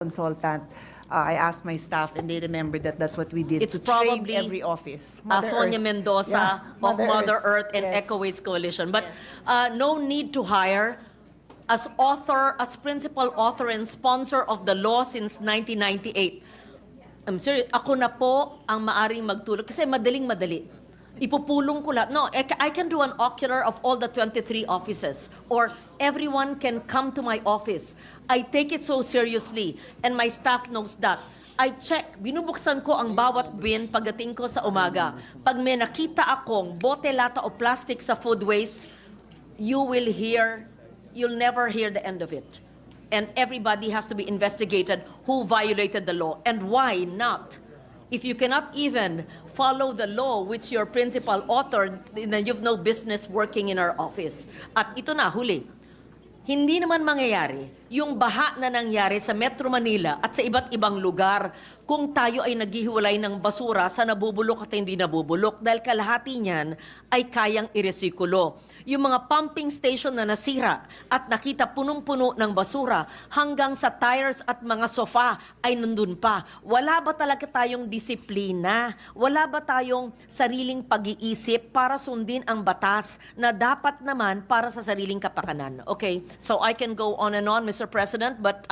consultant. I asked my staff, and they remembered that that's what we did It's to train probably every office. Sonia Earth. Mendoza of Mother Earth and Yes. Eco Waste Coalition. But no need to hire as author, as principal author and sponsor of the law since 1998. I'm serious, ako na po ang maaring magtulong kasi madaling-madali. Ipupulong ko lahat. No, I can do an ocular of all the 23 offices, or everyone can come to my office. I take it so seriously, and my staff knows that. I check, binubuksan ko ang bawat bin pagdating ko sa umaga. Pag may nakita akong bote, lata o plastic sa food waste, you'll never hear the end of it. And everybody has to be investigated who violated the law and why not. If you cannot even follow the law which your principal authored, then you've no business working in our office. At ito na, huli. Hindi naman mangyayari yung baha na nangyari sa Metro Manila at sa iba't ibang lugar kung tayo ay naghihiwalay ng basura sa nabubulok at hindi nabubulok dahil kalahati niyan ay kayang iresikulo. Yung mga pumping station na nasira at nakita punong-puno ng basura hanggang sa tires at mga sofa ay nandun pa. Wala ba talaga tayong disiplina? Wala ba tayong sariling pag-iisip para sundin ang batas na dapat naman para sa sariling kapakanan? Okay, so I can go on and on, Mr. President, but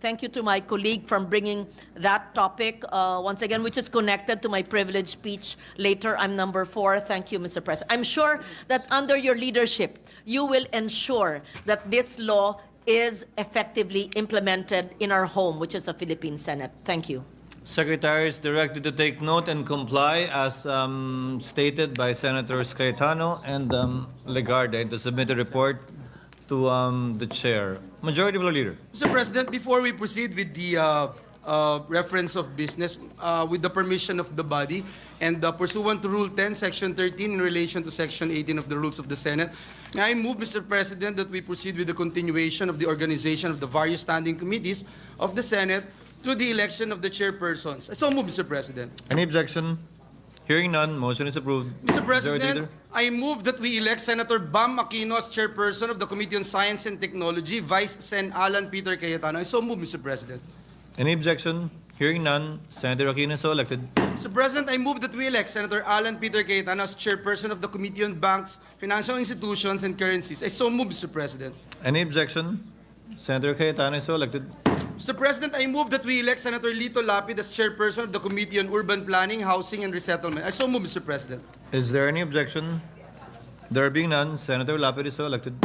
thank you to my colleague from bringing that topic once again, which is connected to my privileged speech later. I'm number 4. Thank you, Mr. President. I'm sure that under your leadership, you will ensure that this law is effectively implemented in our home, which is the Philippine Senate. Thank you. Secretary is directed to take note and comply as stated by Senators Cayetano and Legarda, and to submit a report to the chair. Majority Floor Leader. Mr. President, before we proceed with the reference of business, with the permission of the body, and pursuant to Rule 10, Section 13, in relation to Section 18 of the Rules of the Senate, may I move, Mr. President, that we proceed with the continuation of the organization of the various standing committees of the Senate through the election of the chairpersons. I so move, Mr. President. Any objection? Hearing none, motion is approved. Mr. Majority President, Leader. I move that we elect Senator Bam Aquino as chairperson of the Committee on Science and Technology, Vice Sen. Alan Peter Cayetano. I so move, Mr. President. Any objection? Hearing none, Senator Aquino is so elected. Mr. President, I move that we elect Senator Alan Peter Cayetano as chairperson of the Committee on Banks, Financial Institutions, and Currencies. I so move, Mr. President. Any objection? Senator Cayetano is so elected. Mr. President, I move that we elect Senator Lito Lapid as chairperson of the Committee on Urban Planning, Housing, and Resettlement. I so move, Mr. President. Is there any objection? There being none, Senator Lapid is so elected.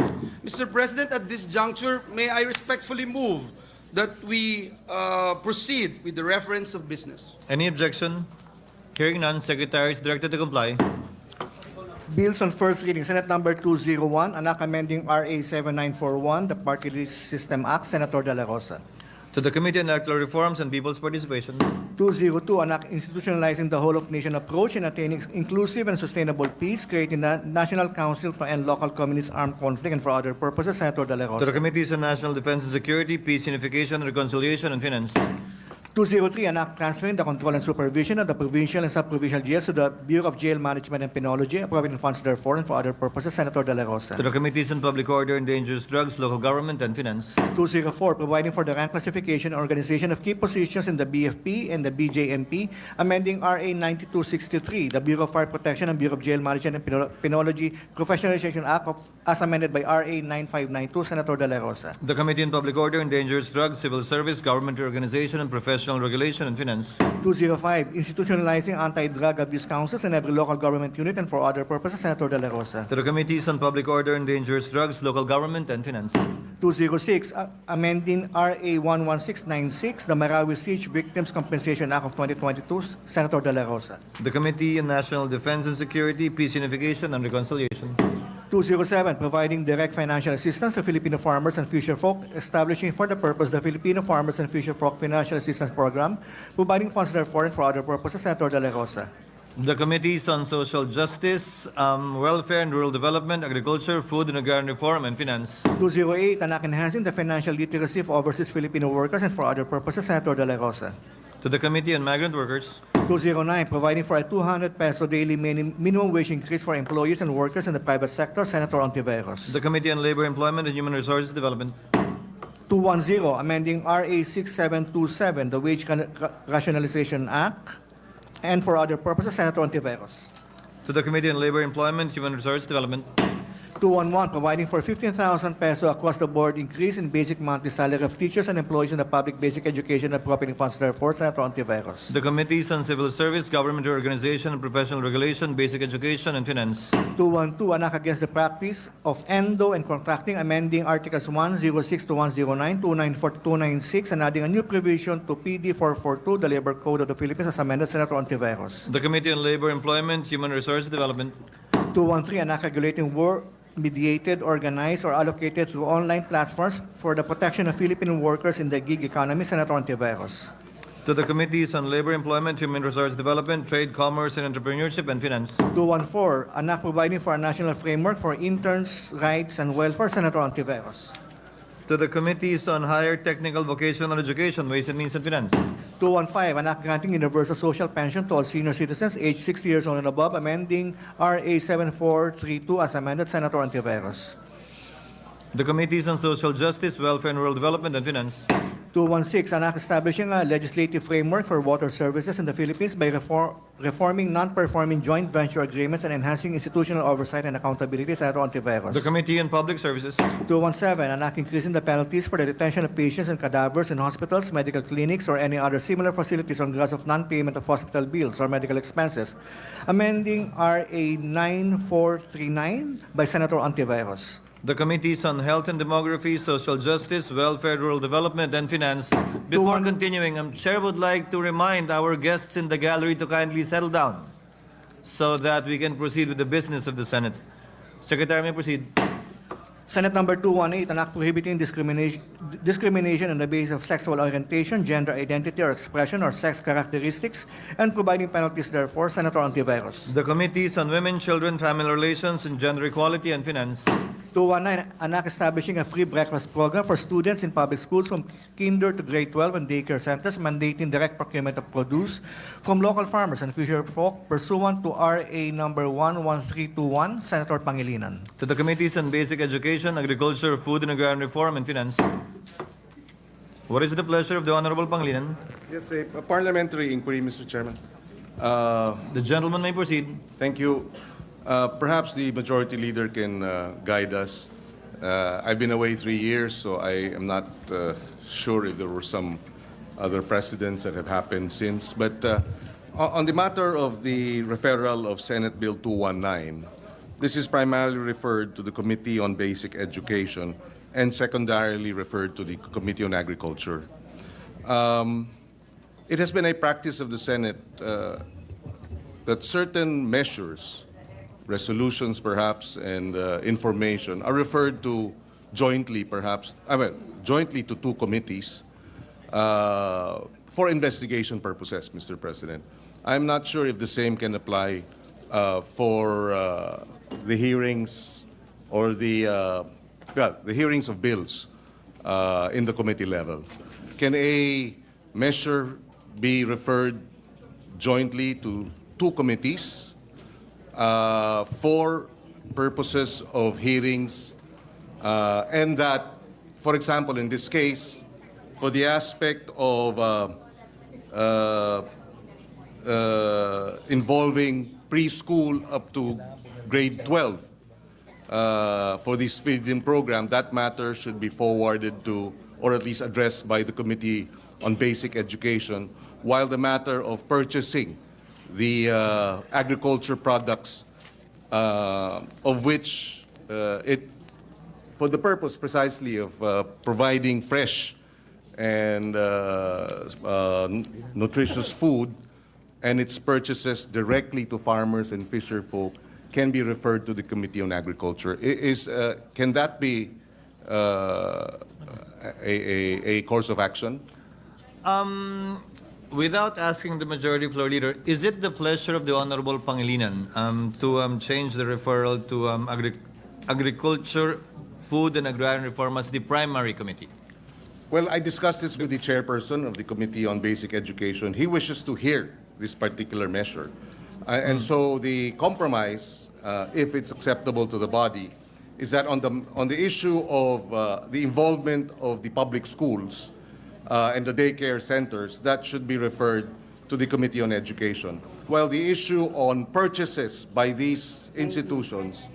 Mr. President, at this juncture, may I respectfully move that we proceed with the reference of business. Any objection? Hearing none, Secretary is directed to comply. Bills on first reading. Senate number 201, anak amending RA 7941, the Party List System Act, Senator De La Rosa. To the Committee on Electoral Reforms and People's Participation. 202, anak institutionalizing the whole-of-nation approach in attaining inclusive and sustainable peace, creating a National Council to end local communist armed conflict and for other purposes, Senator De La To the Rosa. Committees on National Defense and Security, Peace, Unification, Reconciliation, and Finance. 203, anak transferring the control and supervision of the provincial and sub-provincial jails to the Bureau of Jail Management and Penology, appropriating funds therefore and for other purposes, Senator De La Rosa. To the Committees on Public Order and Dangerous Drugs, Local Government, and Finance. 204, providing for the rank classification and organization of key positions in the BFP and the BJMP, amending RA 9263, the Bureau of Fire Protection and Bureau of Jail Management and Penology Professionalization Act as amended by RA 9592, Senator De La Rosa. The Committee on Public Order and Dangerous Drugs, Civil Service, Government Organization, and Professional Regulation, and Finance. 205, institutionalizing anti-drug abuse councils in every local government unit and for other purposes, Senator De La Rosa. To the Committees on Public Order and Dangerous Drugs, Local Government, and Finance. 206, amending RA 11696, the Marawi Siege Victims Compensation Act of 2022, Senator De La Rosa. The Committee on National Defense and Security, Peace, Unification, and Reconciliation. 207, providing direct financial assistance to Filipino farmers and fisher folk, establishing for the purpose the Filipino Farmers and Fisher Folk Financial Assistance Program, providing funds therefore and for other purposes, Senator De La Rosa. The Committees on Social Justice, Welfare and Rural Development, Agriculture, Food and Agrarian Reform, and Finance. 208, anak enhancing the financial literacy of overseas Filipino workers and for other purposes, Senator De La Rosa. To the Committee on Migrant Workers. 209, providing for a 200 peso daily minimum wage increase for employees and workers in the private sector, Senator Ontiveros. The Committee on Labor, Employment, and Human Resources Development. 210, amending RA 6727, the Wage Rationalization Act, and for other purposes, Senator Ontiveros. To the Committee on Labor, Employment, Human Resource Development. 211, providing for 15,000 peso across-the-board increase in basic monthly salary of teachers and employees in the public basic education and appropriating funds therefore, Senator Ontiveros. The Committees on Civil Service, Government Organization and Professional Regulation, Basic Education, and Finance. 212, an act against the practice of endo and contracting, amending Articles 106 to 109, 294 to 296, and adding a new provision to PD 442, the Labor Code of the Philippines, as amended, Senator Ontiveros. The Committee on Labor, Employment, Human Resource Development. 213, an act regulating work mediated, organized, or allocated through online platforms for the protection of Filipino workers in the gig economy, Senator Ontiveros. To the Committees on Labor, Employment, Human Resource Development, Trade, Commerce, and Entrepreneurship, and Finance. 214, an act providing for a national framework for interns' rights and welfare, Senator Ontiveros. To the Committees on Higher Technical Vocational Education, Ways and Means, and Finance. 215, an act granting universal social pension to all senior citizens aged 60 years old and above, amending RA 7432 as amended, Senator Ontiveros. The Committees on Social Justice, Welfare and Rural Development, and Finance. 216, an act establishing a legislative framework for water services in the Philippines by reforming non-performing joint venture agreements and enhancing institutional oversight and accountability, Senator Ontiveros. The Committee on Public Services. 217, an act increasing the penalties for the detention of patients and cadavers in hospitals, medical clinics, or any other similar facilities on grounds of non-payment of hospital bills or medical expenses, amending RA 9439 by Senator Ontiveros. The Committees on Health and Demography, Social Justice, Welfare, Rural Development, and Finance. Before continuing, Chair would like to remind our guests in the gallery to kindly settle down so that we can proceed with the business of the Senate. Secretary, may proceed. Senate Number 218, an act prohibiting discrimination on the basis of sexual orientation, gender identity or expression, or sex characteristics, and providing penalties therefore, Senator Ontiveros. The Committees on Women, Children, Family Relations, and Gender Equality, and Finance. 219, an act establishing a free breakfast program for students in public schools from kinder to grade 12 and daycare centers, mandating direct procurement of produce from local farmers and fisher folk pursuant to RA number 11321, Senator Pangilinan. To the Committees on Basic Education, Agriculture, Food and Agrarian Reform, and Finance. What is the pleasure of the Honorable Pangilinan? Yes, a parliamentary inquiry, Mr. Chairman. The gentleman may proceed. Thank you. Perhaps the majority leader can guide us. I've been away 3 years, so I am not sure if there were some other precedents that have happened since. But on the matter of the referral of Senate Bill 219, this is primarily referred to the Committee on Basic Education and secondarily referred to the Committee on Agriculture. It has been a practice of the Senate that certain measures, resolutions perhaps, and information are referred to jointly perhaps, jointly to two committees for investigation purposes, Mr. President. I'm not sure if the same can apply for the hearings or the hearings of bills in the committee level. Can a measure be referred jointly to two committees for purposes of hearings, and that, for example, in this case, for the aspect of involving preschool up to grade 12 for this feed-in program, that matter should be forwarded to, or at least addressed by the Committee on Basic Education, while the matter of purchasing the agriculture products of which for the purpose precisely of providing fresh and nutritious food, and its purchases directly to farmers and fisher folk can be referred to the Committee on Agriculture. Can that be a course of action? Without asking the majority floor leader, is it the pleasure of the Honorable Pangilinan to change the referral to Agriculture, Food and Agrarian Reform as the primary committee? Well, I discussed this with the chairperson of the Committee on Basic Education. He wishes to hear this particular measure. And so the compromise, if it's acceptable to the body, is that on the issue of the involvement of the public schools and the daycare centers, that should be referred to the Committee on Education. While the issue on purchases by these institutions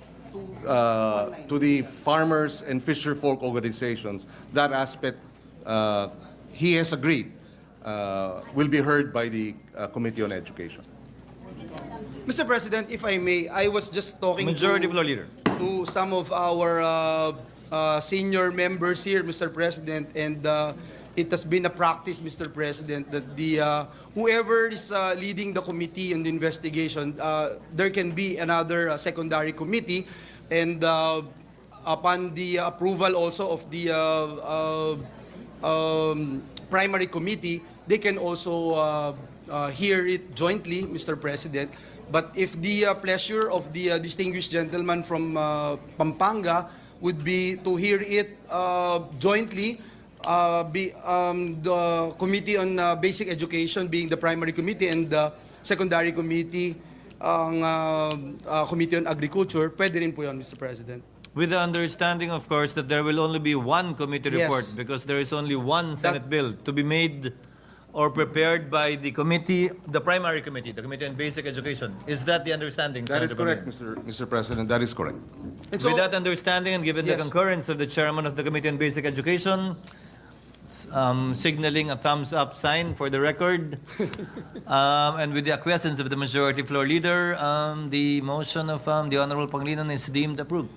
to the farmers and fisher folk organizations, that aspect, he has agreed, will be heard by the Committee on Education. Mr. President, if I may, I was just talking Majority Floor Leader. to some of our senior members here, Mr. President, and it has been a practice, Mr. President, that the whoever is leading the committee on the investigation, there can be another secondary committee, and upon the approval also of the primary committee, they can also hear it jointly, Mr. President. But if the pleasure of the distinguished gentleman from Pampanga would be to hear it jointly, the Committee on Basic Education being the primary committee and the secondary committee, ang Committee on Agriculture, pwede rin po yun, Mr. President. With the understanding, of course, that there will only be one committee Yes. report because there is only one Senate bill to be made or prepared by the committee, the primary committee, the Committee on Basic Education. Is that the understanding, That is Senator correct, Babae? Mr. President, that is correct. And so, With that understanding and given the Yes. concurrence of the chairman of the Committee on Basic Education, signaling a thumbs up sign for the record, and with the acquiescence of the majority floor leader, the motion of the Honorable Pangilinan is deemed approved.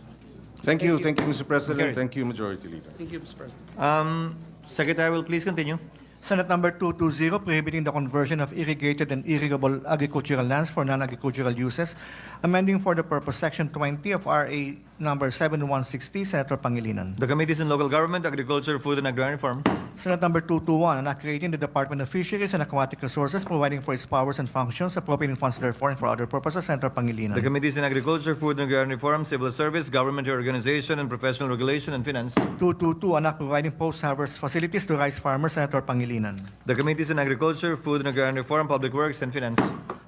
Thank you, Mr. President. Carried. Thank you, Majority Leader. thank you, Mr. President. Secretary will please continue. Senate number 220, prohibiting the conversion of irrigated and irrigable agricultural lands for non-agricultural uses, amending for the purpose Section 20 of RA number 7160, Senator Pangilinan. The Committees on Local Government, Agriculture, Food and Agrarian Reform. Senate number 221, an act creating the Department of Fisheries and Aquatic Resources, providing for its powers and functions, appropriating funds therefore and for other purposes, Senator The Pangilinan. Committees on Agriculture, Food and Agrarian Reform, Civil Service, Government Organization and Professional Regulation and Finance. 222, an act providing post-harvest facilities to rice farmers, Senator Pangilinan. The Committees on Agriculture, Food and Agrarian Reform, Public Works and Finance.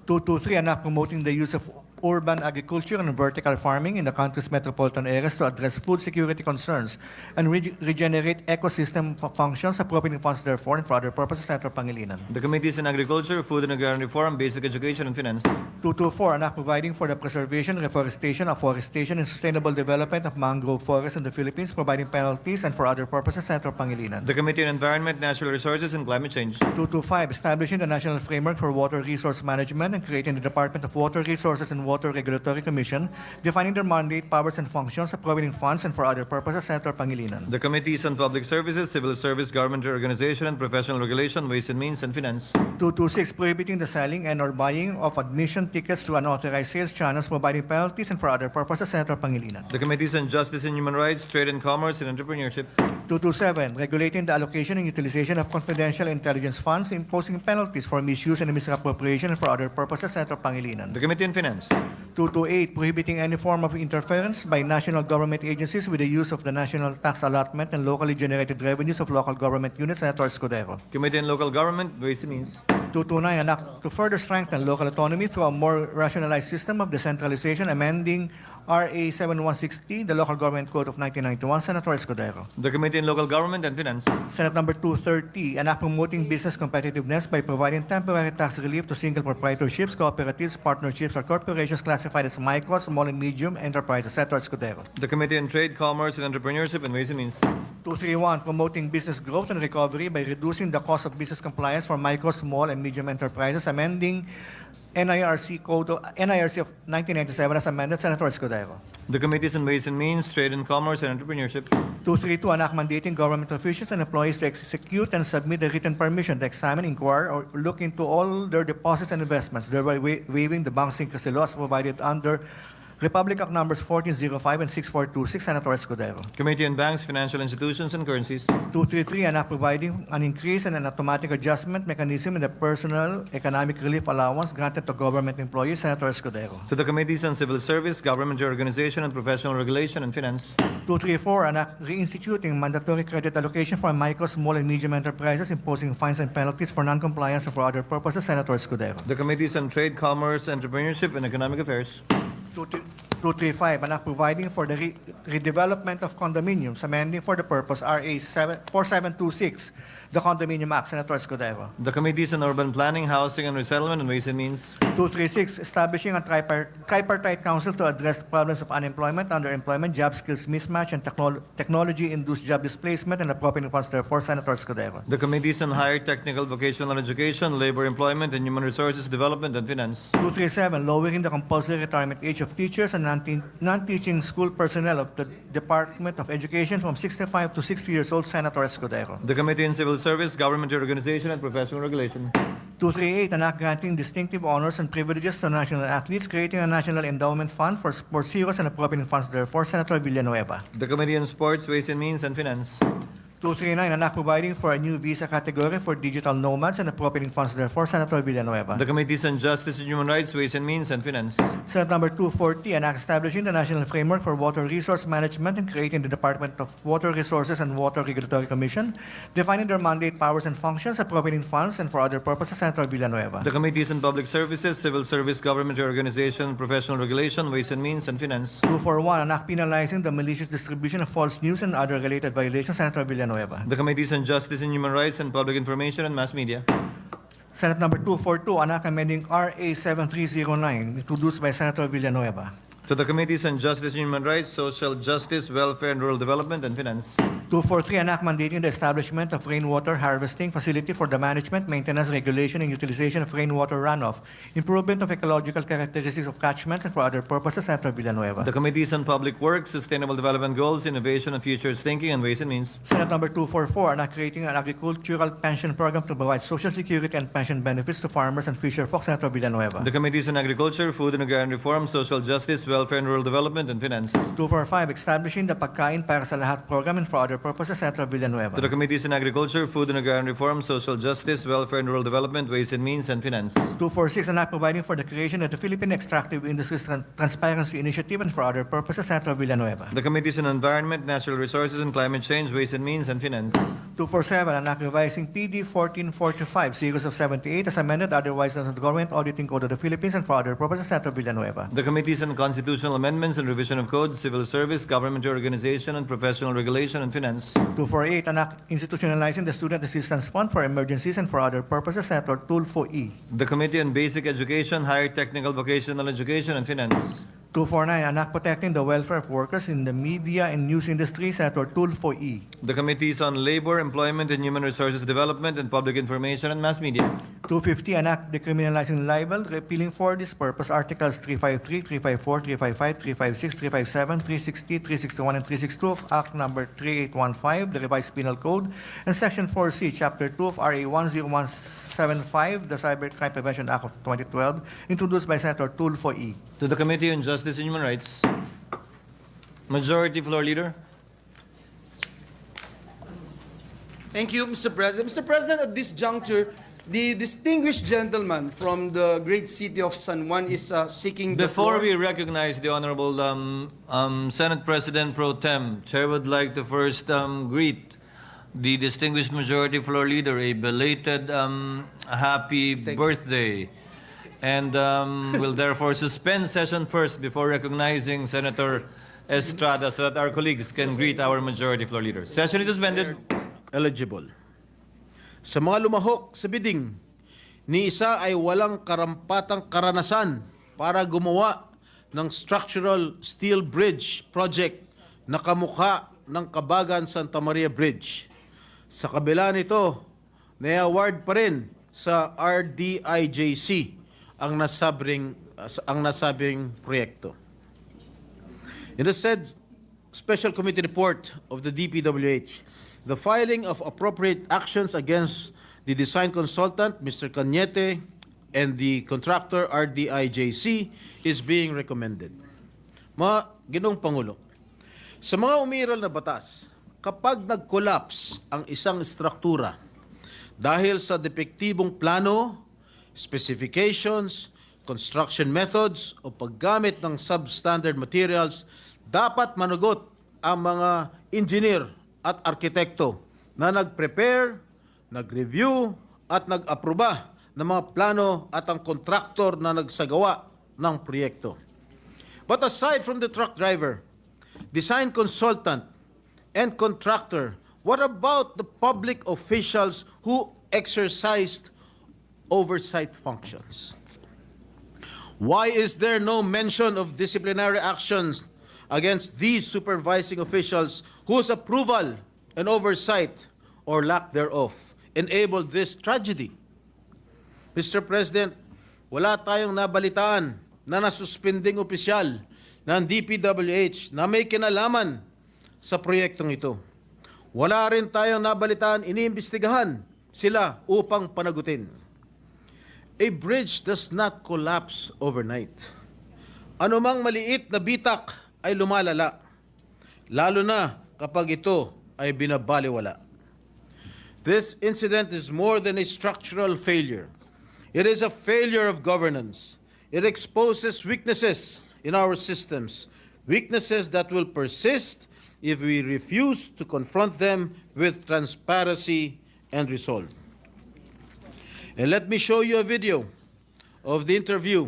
223, an act promoting the use of urban agriculture and vertical farming in the country's metropolitan areas to address food security concerns and regenerate ecosystem functions, appropriating funds therefore and for other purposes, Senator Pangilinan. The Committees on Agriculture, Food and Agrarian Reform, Basic Education and Finance. 224, an act providing for the preservation, reforestation, afforestation, and sustainable development of mangrove forests in the Philippines, providing penalties and for other purposes, Senator Pangilinan. The Committee on Environment, Natural Resources and Climate Change. 225, establishing the National Framework for Water Resource Management and creating the Department of Water Resources and Water Regulatory Commission, defining their mandate, powers, and functions, appropriating funds and for other purposes, Senator Pangilinan. The Committees on Public Services, Civil Service, Government Organization and Professional Regulation, Ways and Means and Finance. 226, prohibiting the selling and or buying of admission tickets to unauthorized sales channels, providing penalties and for other purposes, Senator Pangilinan. The Committees on Justice and Human Rights, Trade and Commerce and Entrepreneurship. 227, regulating the allocation and utilization of confidential intelligence funds, imposing penalties for misuse and misappropriation and for other purposes, Senator Pangilinan. The Committee on Finance. 228, prohibiting any form of interference by national government agencies with the use of the national tax allotment and locally generated revenues of local government units, Senator Escudero. Committee on Local Government, Ways and Means. 229, an act to further strengthen local autonomy through a more rationalized system of decentralization, amending RA 7160, the Local Government Code of 1991, Senator Escudero. The Committee on Local Government and Finance. Senate number 230, an act promoting business competitiveness by providing temporary tax relief to single proprietorships, cooperatives, partnerships, or corporations classified as micro, small, and medium enterprises, Senator Escudero. The Committee on Trade, Commerce and Entrepreneurship and Ways and Means. 231, promoting business growth and recovery by reducing the cost of business compliance for micro, small, and medium enterprises, amending NIRC of 1997 as amended, Senator Escudero. The Committees on Ways and Means, Trade and Commerce and Entrepreneurship. 232, an act mandating government officials and employees to execute and submit a written permission to examine, inquire, or look into all their deposits and investments, thereby waiving the bank secrecy laws provided under Republic Act numbers 1405 and 6426, Senator Escudero. Committee on Banks, Financial Institutions and Currencies. 233, an act providing an increase and an automatic adjustment mechanism in the personal economic relief allowance granted to government employees, Senator Escudero. To the Committees on Civil Service, Government Organization and Professional Regulation and Finance. 234, an act reinstituting mandatory credit allocation for micro, small, and medium enterprises, imposing fines and penalties for non-compliance and for other purposes, Senator Escudero. The Committees on Trade, Commerce, Entrepreneurship and Economic Affairs. 2 235, an act providing for the redevelopment of condominiums, amending for the purpose RA 4726, the Condominium Act. Senator Escudero. The Committees on Urban Planning, Housing and Resettlement, and Ways and Means. 236, establishing a tripartite council to address problems of unemployment, underemployment, job skills mismatch, and technology-induced job displacement, and appropriating funds therefore. Senator Escudero. The Committees on Higher Technical Vocational Education, Labor, Employment, and Human Resources Development and Finance. 237, lowering the compulsory retirement age of teachers and non-teaching school personnel of the Department of Education from 65 to 60 years old. Senator Escudero. The Committee on Civil Service, Government Organization, and Professional Regulation. 238, an act granting distinctive honors and privileges to national athletes, creating a national endowment fund for sports heroes and appropriating funds therefore. Senator Villanueva. The Committee on Sports, Ways and Means, and Finance. 239, an act providing for a new visa category for digital nomads and appropriating funds therefore. Senator Villanueva. The Committees on Justice and Human Rights, Ways and Means, and Finance. Senate number 240, an act establishing the national framework for water resource management and creating the Department of Water Resources and Water Regulatory Commission, defining their mandate, powers, and functions, appropriating funds, and for other purposes. Senator Villanueva. The Committees on Public Services, Civil Service, Government Organization, Professional Regulation, Ways and Means, and Finance. 241, an act penalizing the malicious distribution of false news and other related violations. Senator Villanueva. The Committees on Justice and Human Rights and Public Information and Mass Media. Senate number 242, an act amending RA 7309, introduced by Senator Villanueva. To the Committees on Justice and Human Rights, Social Justice, Welfare and Rural Development, and Finance. 243, an act mandating the establishment of rainwater harvesting facility for the management, maintenance, regulation, and utilization of rainwater runoff, improvement of ecological characteristics of catchments, and for other purposes. Senator Villanueva. The Committees on Public Works, Sustainable Development Goals, Innovation and Futures Thinking, and Ways and Means. Senate number 244, an act creating an agricultural pension program to provide social security and pension benefits to farmers and fisher folk. Senator Villanueva. The Committees on Agriculture, Food and Agrarian Reform, Social Justice, Welfare and Rural Development, and Finance. 245, establishing the Pagkain Para sa Lahat program and for other purposes. Senator Villanueva. To the Committees on Agriculture, Food and Agrarian Reform, Social Justice, Welfare and Rural Development, Ways and Means, and Finance. 246, an act providing for the creation of the Philippine Extractive Industries Transparency Initiative and for other purposes. Senator Villanueva. The Committees on Environment, Natural Resources, and Climate Change, Ways and Means, and Finance. 247, an act revising PD 1445, series of 78, as amended otherwise as the Government Auditing Code of the Philippines and for other purposes. Senator Villanueva. The Committees on Constitutional Amendments and Revision of Code, Civil Service, Government Organization, and Professional Regulation, and Finance. 248, an act institutionalizing the Student Assistance Fund for emergencies and for other purposes. Senator Tulfo E. The Committee on Basic Education, Higher Technical Vocational Education, and Finance. 249, an act protecting the welfare of workers in the media and news industry. Senator Tulfo E. The Committees on Labor, Employment and Human Resources Development, and Public Information and Mass Media. 250, an act decriminalizing libel, repealing for this purpose Articles 353, 354, 355, 356, 357, 360, 361, and 362 of Act Number 3815, the Revised Penal Code, and Section 4C, Chapter 2 of RA 10175, the Cybercrime Prevention Act of 2012, introduced by Senator Tulfo E. To the Committee on Justice and Human Rights. Majority Floor Leader. Thank you, Mr. President. Mr. President, at this juncture, the distinguished gentleman from the great city of San Juan is seeking the Before floor. we recognize the Honorable Senate President Pro Tem, Chair would like to first greet the distinguished Majority Floor Leader, a belated happy birthday. And will therefore suspend session first before recognizing Senator Estrada so that our colleagues can greet our Majority Floor Leader. Session is suspended. Eligible. Sa mga lumahok sa bidding, ni isa ay walang karampatang karanasan para gumawa ng structural steel bridge project na kamukha ng Kabagan Santa Maria Bridge. Sa kabila nito, na-award pa rin sa RDIJC ang nasabing proyekto. In the said Special Committee Report of the DPWH, the filing of appropriate actions against the design consultant, Mr. Cañete, and the contractor, RDIJC, is being recommended. Ginoong Pangulo, sa mga umiral na batas, kapag nag-collapse ang isang struktura dahil sa depektibong plano, specifications, construction methods o paggamit ng substandard materials, dapat managot ang mga engineer at arkitekto na nag-prepare, nag-review at nag-aproba ng mga plano at ang kontraktor na nagsagawa ng proyekto. But aside from the truck driver, design consultant, and contractor, what about the public officials who exercised oversight functions? Why is there no mention of disciplinary actions against these supervising officials whose approval and oversight, or lack thereof, enabled this tragedy? Mr. President, wala tayong nabalitaan na nasuspending opisyal ng DPWH na may kinalaman sa proyektong ito. Wala rin tayong nabalitaan, iniimbestigahan sila upang panagutin. A bridge does not collapse overnight. Anumang maliit na bitak ay lumalala, lalo na kapag ito ay binabaliwala. This incident is more than a structural failure. It is a failure of governance. It exposes weaknesses in our systems, weaknesses that will persist if we refuse to confront them with transparency and resolve. And let me show you a video of the interview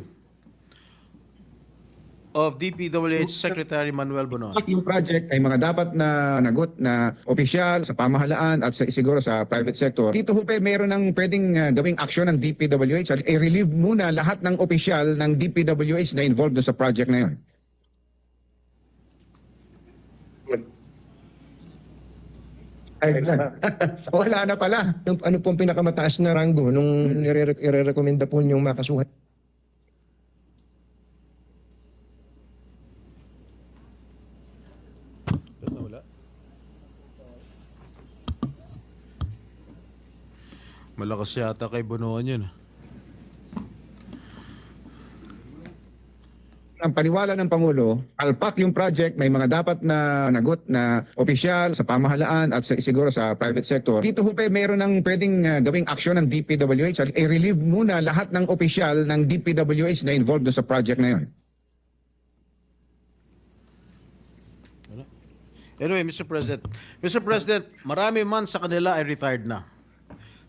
of DPWH Secretary Manuel Bonoan. Yung project ay mga dapat na nagot na opisyal sa pamahalaan at siguro sa private sector. Dito ho meron ng pwedeng gawing aksyon ng DPWH. I-relieve muna lahat ng opisyal ng DPWH na involved sa project na yun. Ay, wala na pala. Ano pong pinakamataas na ranggo nung nire-recommenda po niyong makasuhan? Malakas yata kay Bonoan yun. Ang paniwala ng Pangulo, alpak yung project, may mga dapat na nagot na opisyal sa pamahalaan at siguro sa private sector. Dito ho meron ng pwedeng gawing aksyon ng DPWH. I-relieve muna lahat ng opisyal ng DPWH na involved sa project na yun. Anyway, Mr. President, marami man sa kanila ay retired na.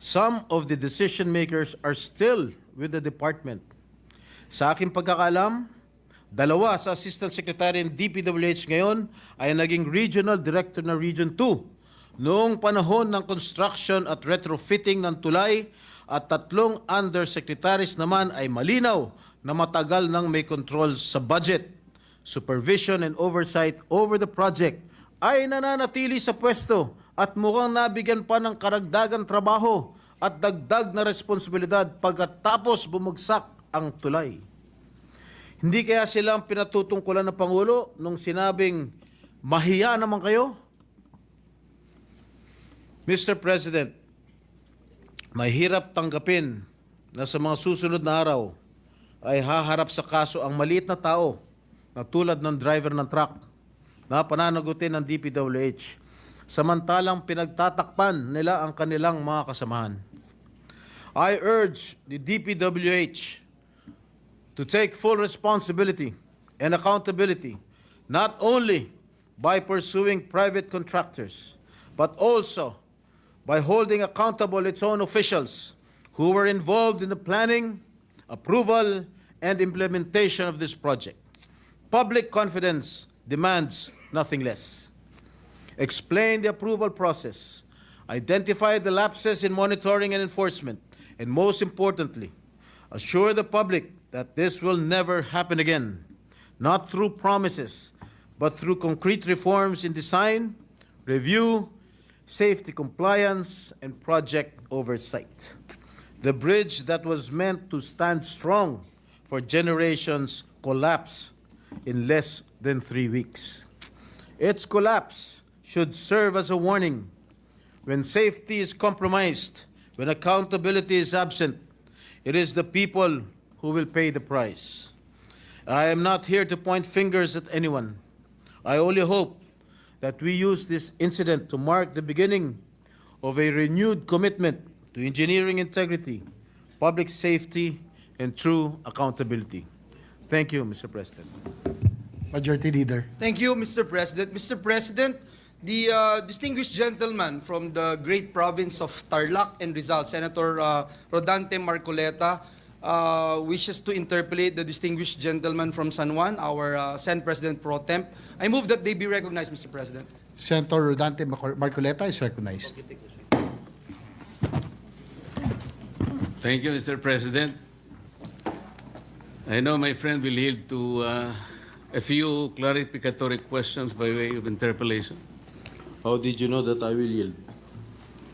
Some of the decision makers are still with the department. Sa aking pagkakaalam, dalawa sa Assistant Secretary ng DPWH ngayon ay naging Regional Director ng Region 2 noong panahon ng construction at retrofitting ng tulay, at 3 undersecretaries naman ay malinaw na matagal nang may control sa budget, supervision and oversight over the project ay nananatili sa pwesto at mukhang nabigyan pa ng karagdagang trabaho at dagdag na responsibilidad pagkatapos bumagsak ang tulay. Hindi kaya sila ang pinatutungkulan ng Pangulo nung sinabing, mahiya naman kayo? Mr. President, mahirap tanggapin na sa mga susunod na araw ay haharap sa kaso ang maliit na tao na tulad ng driver ng truck na pananagutin ng DPWH, samantalang pinagtatakpan nila ang kanilang mga kasamahan. I urge the DPWH to take full responsibility and accountability, not only by pursuing private contractors, but also by holding accountable its own officials who were involved in the planning, approval, and implementation of this project. Public confidence demands nothing less. Explain the approval process, identify the lapses in monitoring and enforcement, and most importantly, assure the public that this will never happen again, not through promises, but through concrete reforms in design, review, safety compliance, and project oversight. The bridge that was meant to stand strong for generations collapsed in less than 3 weeks. Its collapse should serve as a warning. When safety is compromised, when accountability is absent, it is the people who will pay the price. I am not here to point fingers at anyone. I only hope that we use this incident to mark the beginning of a renewed commitment to engineering integrity, public safety, and true accountability. Thank you, Mr. President. Majority Leader. Thank you, Mr. President. Mr. President, the distinguished gentleman from the great province of Tarlac and Rizal, Senator Rodante Marcoleta, wishes to interpolate the distinguished gentleman from San Juan, our Senate President Pro Temp. I move that they be recognized, Mr. President. Senator Rodante Marcoleta is recognized. Thank you, Mr. President. I know my friend will yield to a few clarificatory questions by way of interpolation. How did you know that I will yield?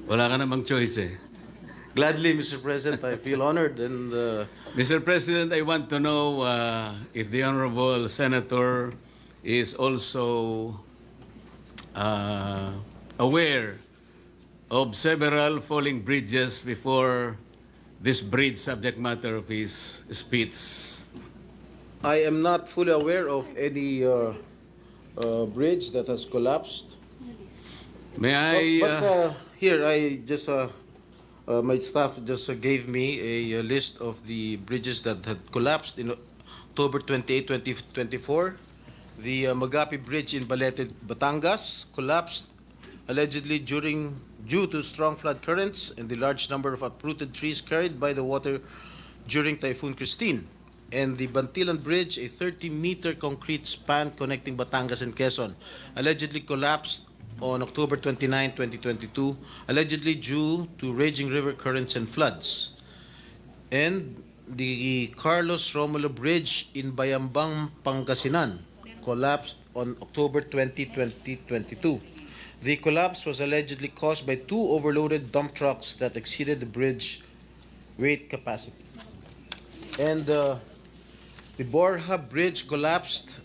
Wala ka namang choice eh. Gladly, Mr. President, I feel honored and Mr. President, I want to know if the Honorable Senator is also aware of several falling bridges before this bridge subject matter of his speech. I am not fully aware of any bridge that has collapsed. May I... But here, I just my staff just gave me a list of the bridges that had collapsed in October 28, 2024. The Magapi Bridge in Balete, Batangas, collapsed allegedly due to strong flood currents and the large number of uprooted trees carried by the water during Typhoon Christine. And the Bantilan Bridge, a 30-meter concrete span connecting Batangas and Quezon, allegedly collapsed on October 29, 2022, allegedly due to raging river currents and floods. And the Carlos Romulo Bridge in Bayambang, Pangasinan, collapsed on October 20, 2022. The collapse was allegedly caused by two overloaded dump trucks that exceeded the bridge weight capacity. And the Borja Bridge collapsed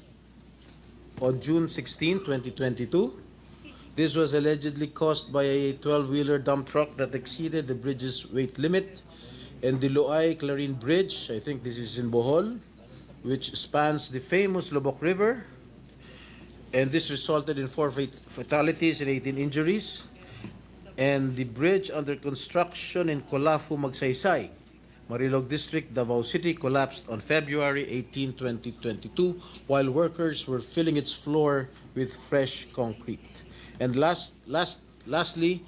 on June 16, 2022. This was allegedly caused by a 12-wheeler dump truck that exceeded the bridge's weight limit. And the Loay Clarin Bridge, I think this is in Bohol, which spans the famous Lobok River. And this resulted in 4 fatalities and 18 injuries. And the bridge under construction in Colafu, Magsaysay, Marilog District, Davao City, collapsed on February 18, 2022, while workers were filling its floor with fresh concrete. And lastly,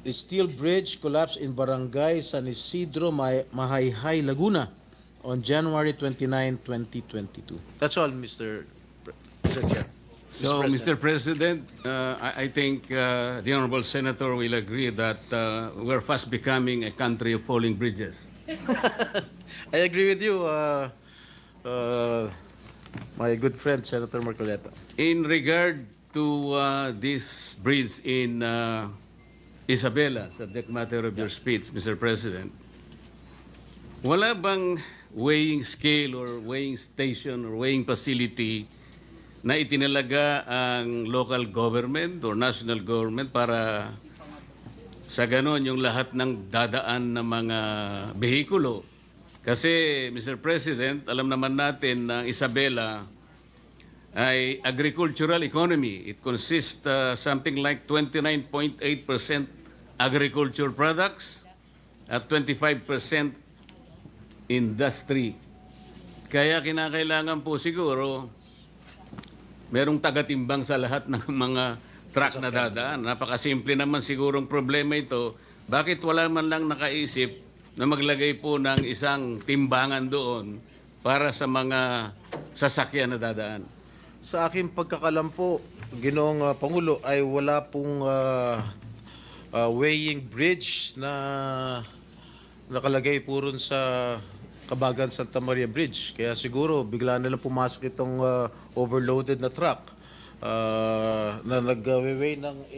the steel bridge collapsed in Barangay San Isidro, Mahayhay, Laguna on January 29, 2022. That's all, Mr. Chair. So, Mr. President, I think the Honorable Senator will agree that we're fast becoming a country of falling bridges. I agree with you, my good friend, Senator Marcoleta. In regard to this bridge in Isabela, subject matter of your speech, Mr. President, wala bang weighing scale or weighing station or weighing facility na itinalaga ang local government or national government para sa ganon yung lahat ng dadaan ng mga behikulo? Kasi, Mr. President, alam naman natin na Isabela ay agricultural economy. It consists something like 29.8% agriculture products at 25% industry. Kaya kinakailangan po siguro merong tagatimbang sa lahat ng mga truck na dadaan. Napakasimple naman sigurong problema ito. Bakit wala man lang nakaisip na maglagay po ng isang timbangan doon para sa mga sasakyan na dadaan? Sa aking pagkakalam po, Ginoong Pangulo, ay wala pong weighing bridge na nakalagay po rin sa Kabagan Santa Maria Bridge. Kaya siguro bigla na lang pumasok itong overloaded na truck na nag-weigh ng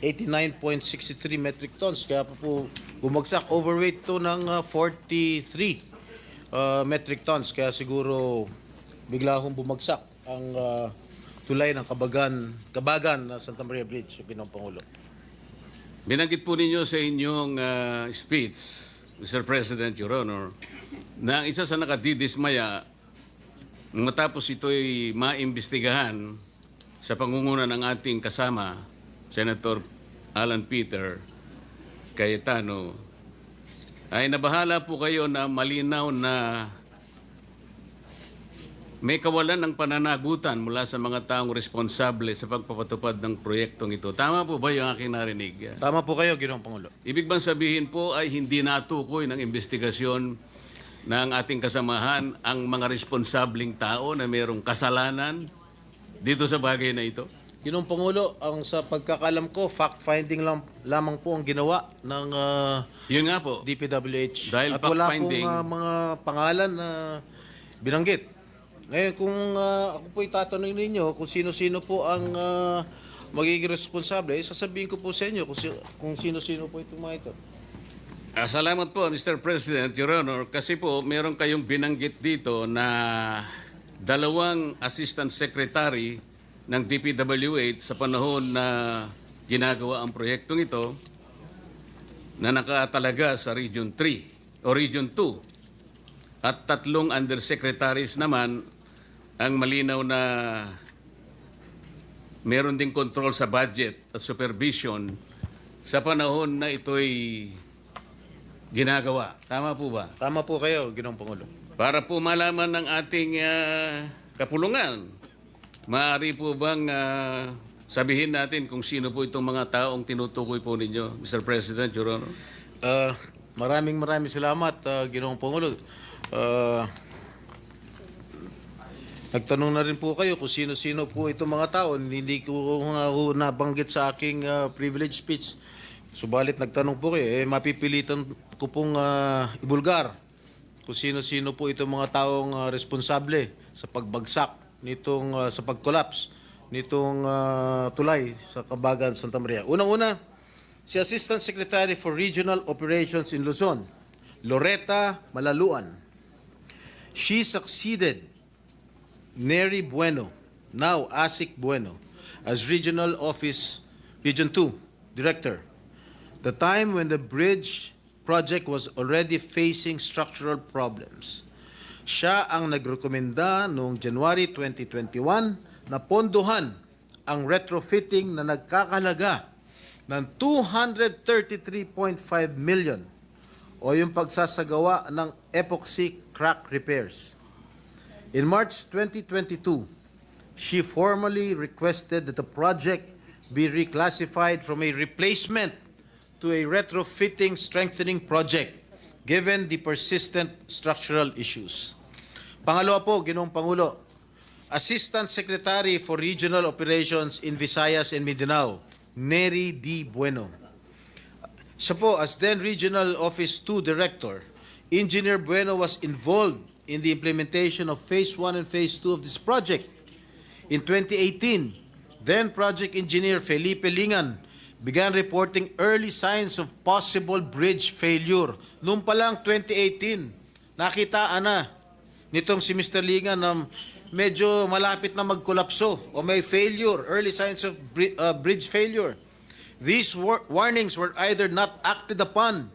89.63 metric tons. Kaya po bumagsak, overweight to ng 43 metric tons. Kaya siguro bigla akong bumagsak ang tulay ng Kabagan na Santa Maria Bridge, Ginoong Pangulo. Binanggit po ninyo sa inyong speech, Mr. President, Your Honor, na ang isa sa nakadidismaya matapos ito'y maimbestigahan sa pangunguna ng ating kasama, Senator Alan Peter Cayetano, ay nabahala po kayo na malinaw na may kawalan ng pananagutan mula sa mga taong responsable sa pagpapatupad ng proyektong ito. Tama po ba yung aking narinig? Tama po kayo, Ginoong Pangulo. Ibig bang sabihin po ay hindi natukoy ng investigasyon ng ating kasamahan ang mga responsableng tao na mayroong kasalanan dito sa bagay na ito? Ginoong Pangulo, ang sa pagkakalam ko, fact-finding lamang po ang ginawa ng Yun nga po. DPWH. Dahil At wala fact-finding- pong mga pangalan na binanggit. Ngayon, kung ako po itatanong ninyo kung sino-sino po ang magiging responsable, sasabihin ko po sa inyo kung sino-sino po itong mga ito. Salamat po, Mr. President, Your Honor, kasi po meron kayong binanggit dito na 2 assistant secretary ng DPWH sa panahon na ginagawa ang proyektong ito na nakatalaga sa Region 3 o Region 2 at 3 undersecretaries naman ang malinaw na meron ding control sa budget at supervision sa panahon na ito'y ginagawa. Tama po ba? Tama po kayo, Ginoong Pangulo. Para po malaman ng ating kapulungan, maaari po bang sabihin natin kung sino po itong mga taong tinutukoy po ninyo, Mr. President, Your Honor? Maraming salamat, Ginoong Pangulo. Nagtanong na rin po kayo kung sino-sino po itong mga tao. Hindi ko nabanggit sa aking privilege speech. Subalit nagtanong po kayo, mapipilitan ko pong ibulgar kung sino-sino po itong mga taong responsable sa pagbagsak nitong sa pag-collapse nitong tulay sa Kabagan, Santa Maria. Unang-una, si Assistant Secretary for Regional Operations in Luzon, Loretta Malaluan. She succeeded Neri Bueno, now Asik Bueno, as Region 2 Director. The time when the bridge project was already facing structural problems. Siya ang nagrekomenda noong January 2021 na pondohan ang retrofitting na nagkakalaga ng 233.5 million o yung pagsasagawa ng epoxy crack repairs. In March 2022, she formally requested that the project be reclassified from a replacement to a retrofitting strengthening project given the persistent structural issues. Pangalawa po, Ginoong Pangulo, Assistant Secretary for Regional Operations in Visayas and Mindanao, Neri D. Bueno. Siya po, as then Regional Office 2 Director, Engineer Bueno was involved in the implementation of Phase 1 and Phase 2 of this project. In 2018, then Project Engineer Felipe Lingan began reporting early signs of possible bridge failure. Noong pa lang 2018, nakitaan na nitong si Mr. Lingan na medyo malapit na magkolapso o may failure, early signs of bridge failure. These warnings were either not acted upon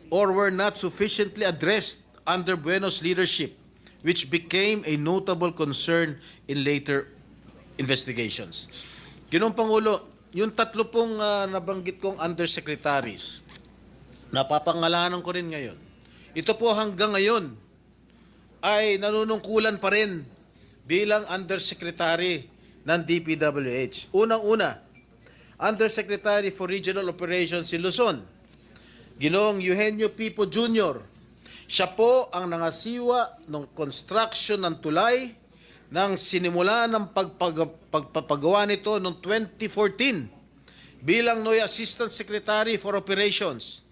or were not sufficiently addressed under Bueno's leadership, which became a notable concern in later investigations. Ginoong Pangulo, yung 3 pong nabanggit kong undersecretaries, napapangalanan ko rin ngayon. Ito po hanggang ngayon ay nanunungkulan pa rin bilang undersecretary ng DPWH. Unang-una, Undersecretary for Regional Operations in Luzon, Ginoong Eugenio Pipo Jr., siya po ang nangasiwa ng construction ng tulay nang sinimula ng pagpapagawa nito noong 2014 bilang Noy Assistant Secretary for Operations.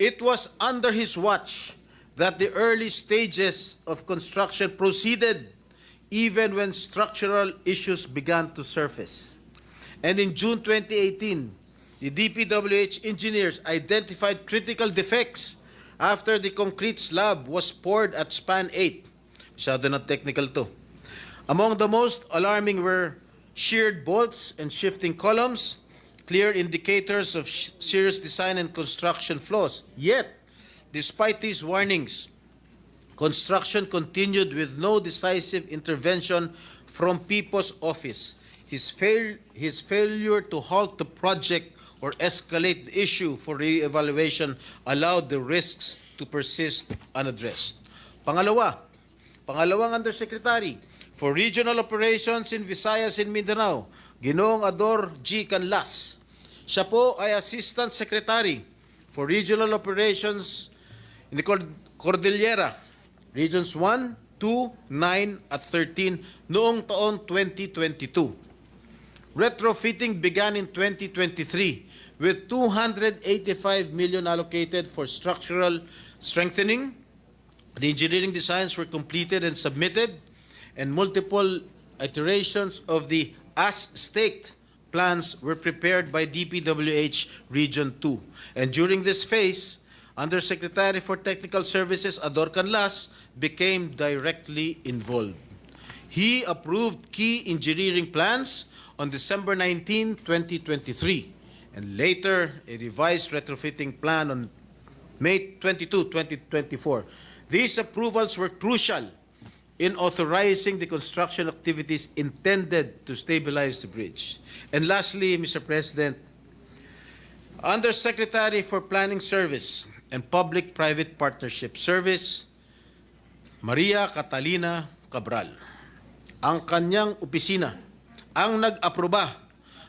It was under his watch that the early stages of construction proceeded even when structural issues began to surface. And in June 2018, the DPWH engineers identified critical defects after the concrete slab was poured at span 8. Masyado na technical to. Among the most alarming were sheared bolts and shifting columns, clear indicators of serious design and construction flaws. Yet, despite these warnings, construction continued with no decisive intervention from Pipo's office. His failure to halt the project or escalate the issue for re-evaluation allowed the risks to persist unaddressed. Pangalawang undersecretary, For Regional Operations in Visayas and Mindanao, Ginoong Ador G. Canlas. Siya po ay Assistant Secretary for Regional Operations in the Cordillera, Regions 1, 2, 9 at 13 noong taon 2022. Retrofitting began in 2023 with 285 million allocated for structural strengthening. The engineering designs were completed and submitted, and multiple iterations of the as-staked plans were prepared by DPWH Region 2. And during this phase, Undersecretary for Technical Services Ador Canlas became directly involved. He approved key engineering plans on December 19, 2023, and later a revised retrofitting plan on May 22, 2024. These approvals were crucial in authorizing the construction activities intended to stabilize the bridge. And lastly, Mr. President, Undersecretary for Planning Service and Public-Private Partnership Service, Maria Catalina Cabral. Ang kanyang opisina ang nag-aproba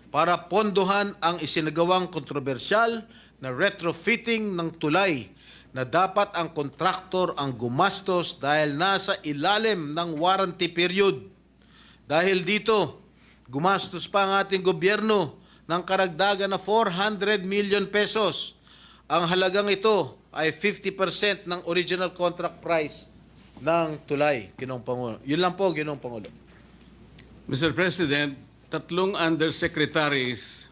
para pondohan ang isinagawang kontrobersyal na retrofitting ng tulay na dapat ang kontraktor ang gumastos dahil nasa ilalim ng warranty period. Dahil dito, gumastos pa ang ating gobyerno ng karagdagan na 400 million pesos. Ang halagang ito ay 50% ng original contract price ng tulay, Ginoong Pangulo. Yun lang po, Ginoong Pangulo. Mr. President, 3 undersecretaries,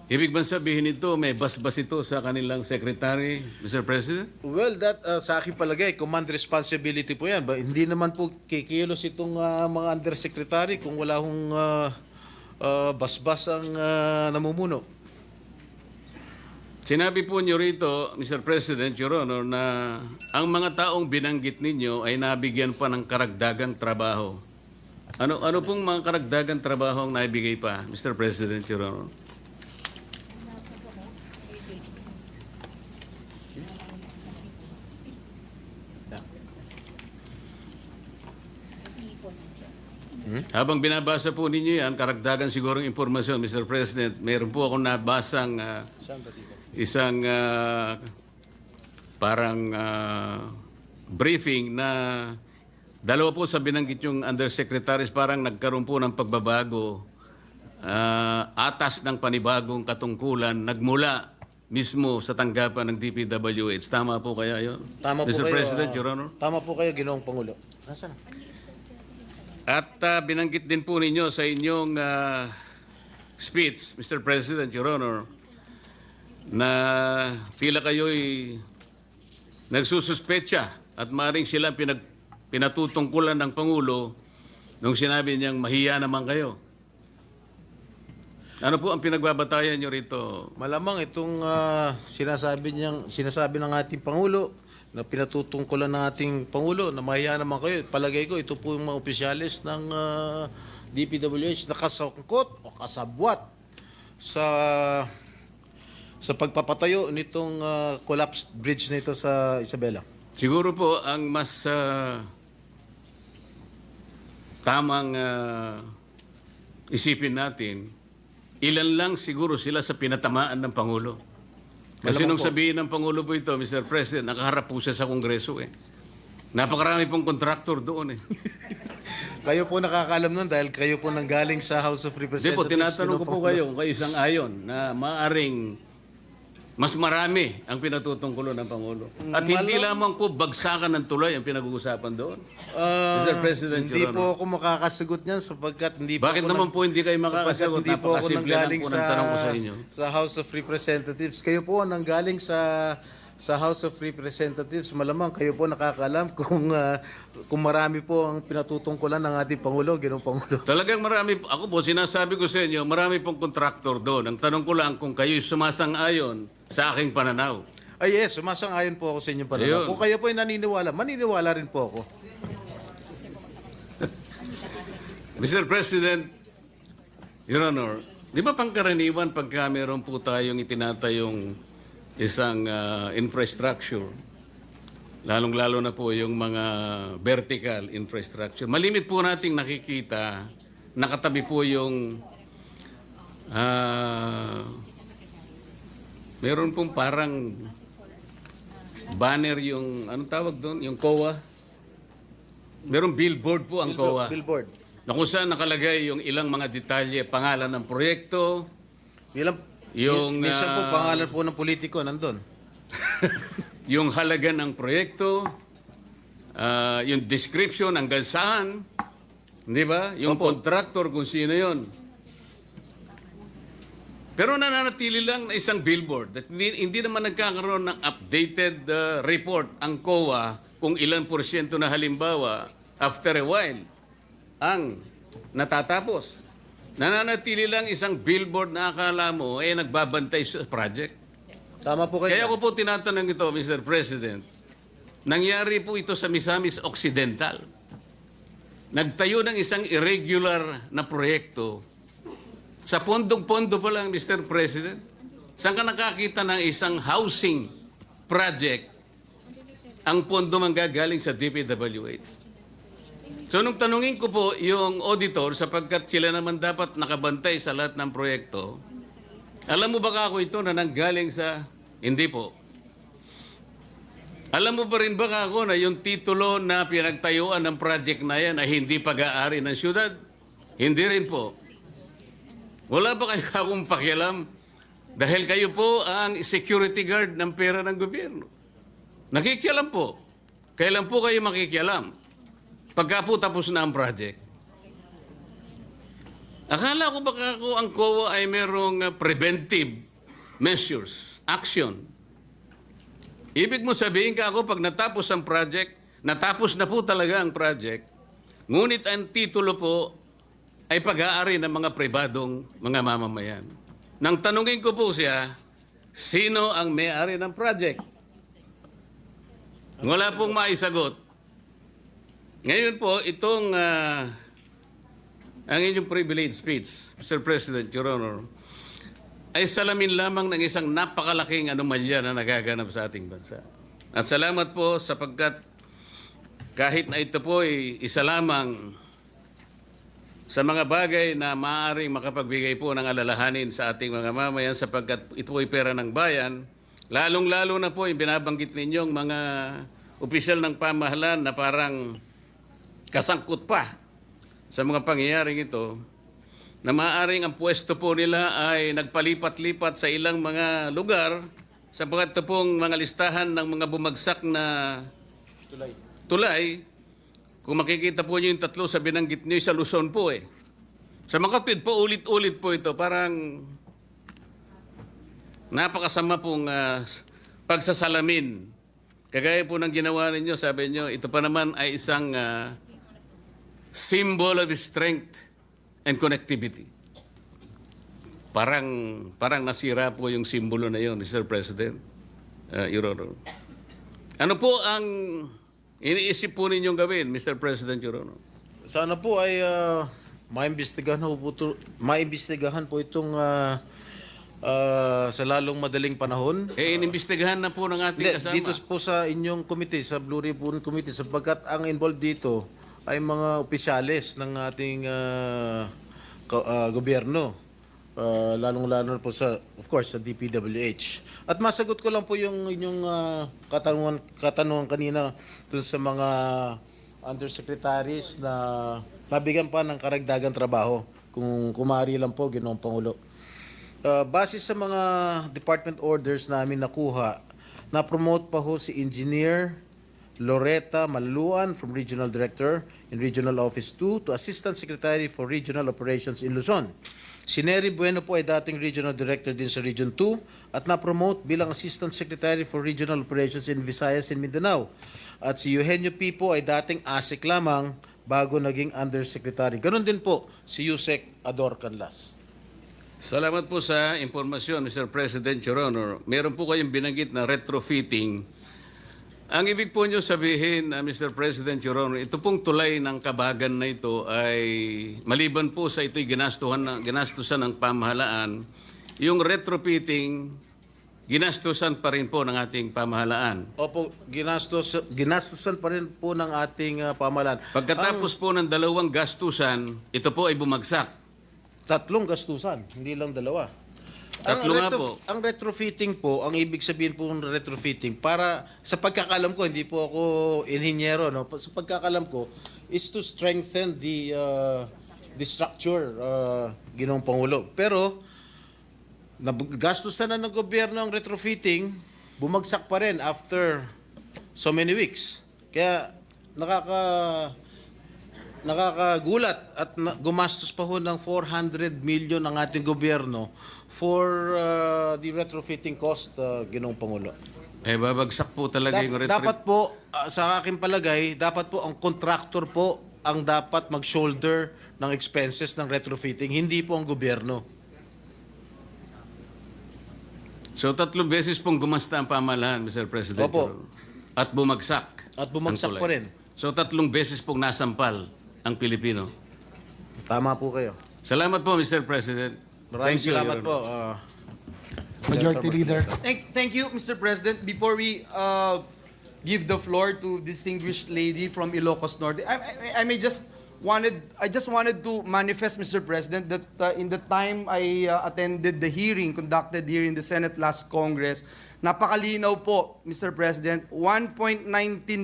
ibig bang sabihin ito, may basbas ito sa kanilang secretary, Mr. President? Well, that sa aking palagay, command responsibility po yan. Hindi naman po kikilos itong mga undersecretary kung wala hong basbas ang namumuno. Sinabi po niyo rito, Mr. President, Your Honor, na ang mga taong binanggit ninyo ay nabigyan pa ng karagdagang trabaho. Ano pong mga karagdagang trabaho ang naibigay pa, Mr. President, Your Honor? Habang binabasa po ninyo yan, karagdagan sigurong impormasyon, Mr. President, mayroon po akong nabasang isang briefing na dalawa po sa binanggit yung undersecretaries parang nagkaroon po ng pagbabago, atas ng panibagong katungkulan, nagmula mismo sa tanggapan ng DPWH. Tama po kaya yun? Tama po Mr. kayo, President, Your Honor? Tama po kayo, Ginoong Pangulo. Nasaan? At binanggit din po ninyo sa inyong speech, Mr. President, Your Honor, na tila kayo'y nagsususpetsa at maring sila pinatutungkulan ng Pangulo nung sinabi niyang mahiya naman kayo. Ano po ang pinagbabatayan niyo rito? Malamang itong sinasabi ng ating Pangulo na pinatutungkulan ng ating Pangulo na mahiya naman kayo. Palagay ko, ito po yung mga opisyalis ng DPWH na kasangkot o kasabwat sa pagpapatayo nitong collapsed bridge na ito sa Isabela. Siguro po ang mas tamang isipin natin, ilan lang siguro sila sa pinatamaan ng Pangulo. Kasi nung sabihin ng Pangulo po ito, Mr. President, nakaharap po siya sa Kongreso eh. Napakarami pong contractor doon eh. Kayo po nakakaalam nun dahil kayo po nanggaling sa House of Hindi Representatives. po, tinatanong ko po kayo kung kayo isang ayon na maaring mas marami ang pinatutungkulo ng Pangulo. At hindi lamang po bagsakan ng tulay ang pinag-uusapan doon. Mr. President, Hindi Your po Honor. ako makakasagot niyan sapagkat hindi po Bakit ako naman po hindi kayo makakasagot? Hindi po ako Napakasimple nanggaling lang po ng tanong ko sa inyo. sa House of Representatives. Kayo po nanggaling sa House of Representatives. Malamang kayo po nakakaalam kung marami po ang pinatutungkulan ng ating Pangulo, Ginoong Pangulo. Talagang marami, ako po sinasabi ko sa inyo, marami pong kontraktor doon. Ang tanong ko lang kung kayo'y sumasang-ayon sa aking pananaw. Ay yes, sumasang-ayon po ako sa inyong pananaw. Ayun. Kung kayo po ay naniniwala, maniniwala rin po ako. Mr. President, Your Honor, di ba pangkaraniwan pagka meron po tayong itinatayong isang infrastructure, lalong-lalo na po yung mga vertical infrastructure. Malimit po nating nakikita, nakatabi po yung meron pong parang banner yung, anong tawag doon? Yung COA. Merong billboard po ang COA. Billboard. Na kung saan nakalagay yung ilang mga detalye, pangalan ng proyekto, yung, minsan po pangalan po ng politiko nandun. yung halaga ng proyekto, yung description hanggang saan, di ba? Yung contractor kung sino yon. Pero nananatili lang na isang billboard. At hindi naman nagkakaroon ng updated report ang COA kung ilan porsyento na halimbawa after a while ang natatapos. Nananatili lang isang billboard na akala mo nagbabantay sa project. Tama po kayo. Kaya ko po tinatanong ito, Mr. President, nangyari po ito sa Misamis Occidental. Nagtayo ng isang irregular na proyekto. Sa pondong-pondo pa lang, Mr. President, saan ka nakakita ng isang housing project ang pondo manggagaling sa DPWH? So nung tanungin ko po yung auditor, sapagkat sila naman dapat nakabantay sa lahat ng proyekto, alam mo ba ako ito na nanggaling sa... Hindi po. Alam mo ba rin ba ako na yung titulo na pinagtayuan ng project na yan ay hindi pag-aari ng syudad? Hindi rin po. Wala ba kayo akong pakialam? Dahil kayo po ang security guard ng pera ng gobyerno. Nakikialam po. Kailan po kayo makikialam? Pagka po tapos na ang project. Akala ko baka ako ang COA ay merong preventive measures, action. Ibig mo sabihin ka ako pag natapos ang project, natapos na po talaga ang project, ngunit ang titulo po ay pag-aari ng mga pribadong mga mamamayan. Nang tanungin ko po siya, sino ang may-ari ng project? Wala pong maisagot. Ngayon po, itong ang inyong privilege speech, Mr. President, Your Honor, ay salamin lamang ng isang napakalaking anomalya na nagaganap sa ating bansa. At salamat po sapagkat kahit na ito po ay isa lamang sa mga bagay na maaaring makapagbigay po ng alalahanin sa ating mga mamayan sapagkat ito ay pera ng bayan, lalong-lalo na po yung binabanggit ninyong mga opisyal ng pamahalaan na parang kasangkot pa sa mga pangyayaring ito, na maaaring ang pwesto po nila ay nagpalipat-lipat sa ilang mga lugar sapagkat ito pong mga listahan ng mga bumagsak na tulay. Kung makikita po niyo yung tatlo sa binanggit niyo sa Luzon po eh. Sa Makatwid po, ulit-ulit po ito. Parang napakasama pong pagsasalamin. Kagaya po ng ginawa ninyo, sabi niyo, ito pa naman ay isang symbol of strength and connectivity. Parang nasira po yung simbolo na yun, Mr. President, Your Honor. Ano po ang iniisip po ninyong gawin, Mr. President, Your Honor? Sana po ay maimbestigahan po itong sa lalong madaling panahon. Inimbestigahan na po ng ating kasama. Dito po sa inyong committee, sa Blue Ribbon Committee, sapagkat ang involved dito ay mga opisyalis ng ating gobyerno. Lalong-lalo po sa, of course, sa DPWH. At masagot ko lang po yung inyong katanungan kanina dun sa mga undersecretaries na nabigyan pa ng karagdagang trabaho. Kung kumari lang po, Ginoong Pangulo. Base sa mga department orders namin nakuha, na-promote pa ho si Engineer Loretta Malaluan from Regional Director in Regional Office 2 to Assistant Secretary for Regional Operations in Luzon. Si Nery Bueno po ay dating Regional Director din sa Region 2 at na-promote bilang Assistant Secretary for Regional Operations in Visayas and Mindanao. At si Eugenio P. po ay dating ASEC lamang bago naging Undersecretary. Ganon din po si Yusek Ador Canlas. Salamat po sa impormasyon, Mr. President, Your Honor. Meron po kayong binanggit na retrofitting. Ang ibig po nyo sabihin, Mr. President, Your Honor, ito pong tulay ng Kabagan na ito ay maliban po sa ito'y ginastusan ng pamahalaan, yung retrofitting ginastusan pa rin po ng ating pamahalaan. Opo, ginastusan pa rin po ng ating pamahalaan. Pagkatapos po ng 2 gastusan, ito po ay bumagsak. 3 gastusan, hindi lang 2. Tatlo nga po. Ang retrofitting po, ang ibig sabihin po ng retrofitting, para sa pagkakalam ko, hindi po ako inhinyero, no? Sa pagkakalam ko, is to strengthen the structure, Ginoong Pangulo. Pero, gastusan na ng gobyerno ang retrofitting, bumagsak pa rin after so many weeks. Kaya, nakakagulat at gumastos pa ho ng 400 million ang ating gobyerno for the retrofitting cost, Ginoong Pangulo. Babagsak po talaga yung Dapat po, sa aking palagay, dapat po ang contractor po ang dapat mag-shoulder ng expenses ng retrofitting, hindi po ang gobyerno. So 3 beses pong gumasta ang pamahalaan, Mr. President. Opo. At bumagsak. At bumagsak ang pa tulay. rin. So 3 beses pong nasampal ang Pilipino. Tama po kayo. Salamat po, Mr. President. Maraming Thank you, salamat Your po. Honor. Majority Leader. Thank you, Mr. President. Before we give the floor to distinguished lady from Ilocos Norte, I just wanted to manifest, Mr. President, that in the time I attended the hearing conducted here in the Senate last Congress, napakalinaw po, Mr. President, 1.19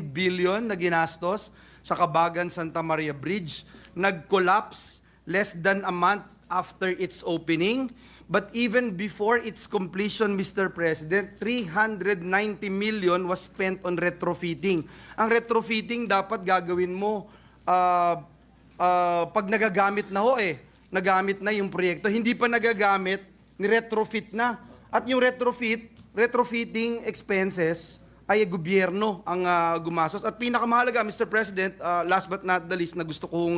billion na ginastos sa Kabagan Santa Maria Bridge, nag-collapse less than a month after its opening. But even before its completion, Mr. President, 390 million was spent on retrofitting. Ang retrofitting dapat gagawin mo pag nagagamit na nagamit na yung proyekto. Hindi pa nagagamit, ni-retrofit na. At yung retrofitting expenses ay gobyerno ang gumastos. At pinakamahalaga, Mr. President, last but not the least na gusto kong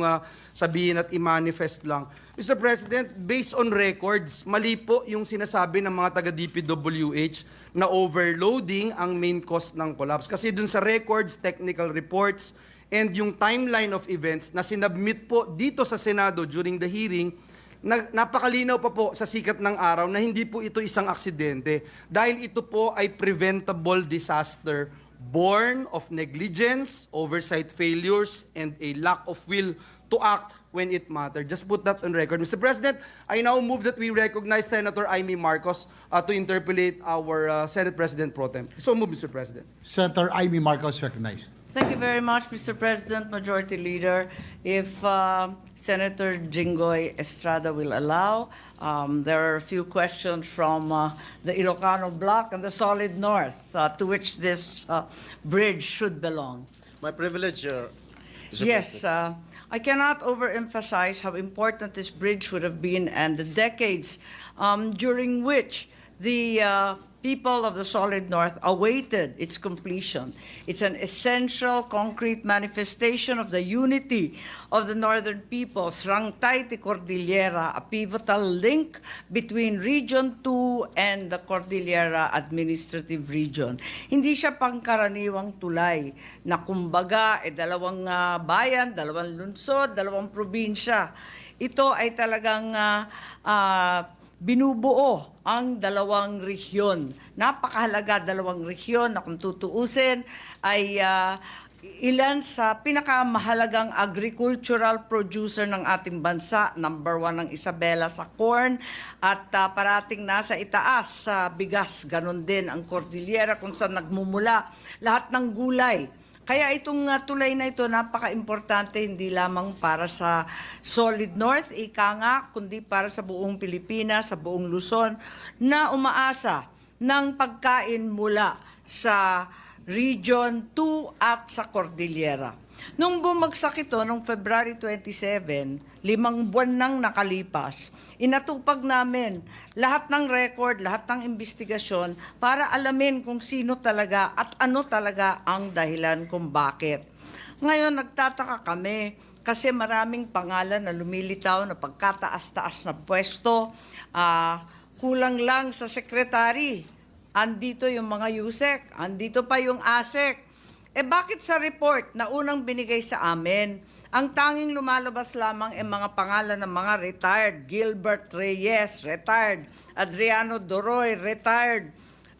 sabihin at i-manifest lang. Mr. President, based on records, mali po yung sinasabi ng mga taga-DPWH na overloading ang main cost ng collapse. Kasi dun sa records, technical reports, and yung timeline of events na sinabmit po dito sa Senado during the hearing, napakalinaw pa po sa sikat ng araw na hindi po ito isang aksidente dahil ito po ay preventable disaster born of negligence, oversight failures, and a lack of will to act when it mattered. Just put that on record. Mr. President, I now move that we recognize Senator Amy Marcos to interpellate our Senate President Pro Tem. So move, Mr. President. Senator Amy Marcos recognized. Thank you very much, Mr. President, Majority Leader. If Senator Jinggoy Estrada will allow, there are a few questions from the Ilocano Bloc and the Solid North to which this bridge should belong. My privilege, Mr. Yes, President. I cannot overemphasize how important this bridge would have been and the decades during which the people of the Solid North awaited its completion. It's an essential, concrete manifestation of the unity of the Northern peoples, Rangtay to Cordillera, a pivotal link between Region 2 and the Cordillera Administrative Region. Hindi siya pangkaraniwang tulay na kumbaga dalawang bayan, dalawang lungsod, dalawang probinsya. Ito ay talagang binubuo ang dalawang rehiyon. Napakahalaga dalawang rehiyon na kung tutuusin ay ilan sa pinakamahalagang agricultural producer ng ating bansa. Number 1 ang Isabela sa corn at parating nasa itaas sa bigas. Ganon din ang Cordillera kung saan nagmumula lahat ng gulay. Kaya itong tulay na ito napaka-importante hindi lamang para sa Solid North, ika nga, kundi para sa buong Pilipinas, sa buong Luzon, na umaasa ng pagkain mula sa Region 2 at sa Cordillera. Nung bumagsak ito, noong February 27, 5 buwan nang nakalipas, inatupag namin lahat ng record, lahat ng investigasyon para alamin kung sino talaga at ano talaga ang dahilan kung bakit. Ngayon, nagtataka kami kasi maraming pangalan na lumilitaw na pagkataas-taas na pwesto, kulang lang sa sekretary. Andito yung mga USEC, andito pa yung ASEC. Bakit sa report na unang binigay sa amin, ang tanging lumalabas lamang mga pangalan ng mga retired, Gilbert Reyes, retired, Adriano Doroy, retired,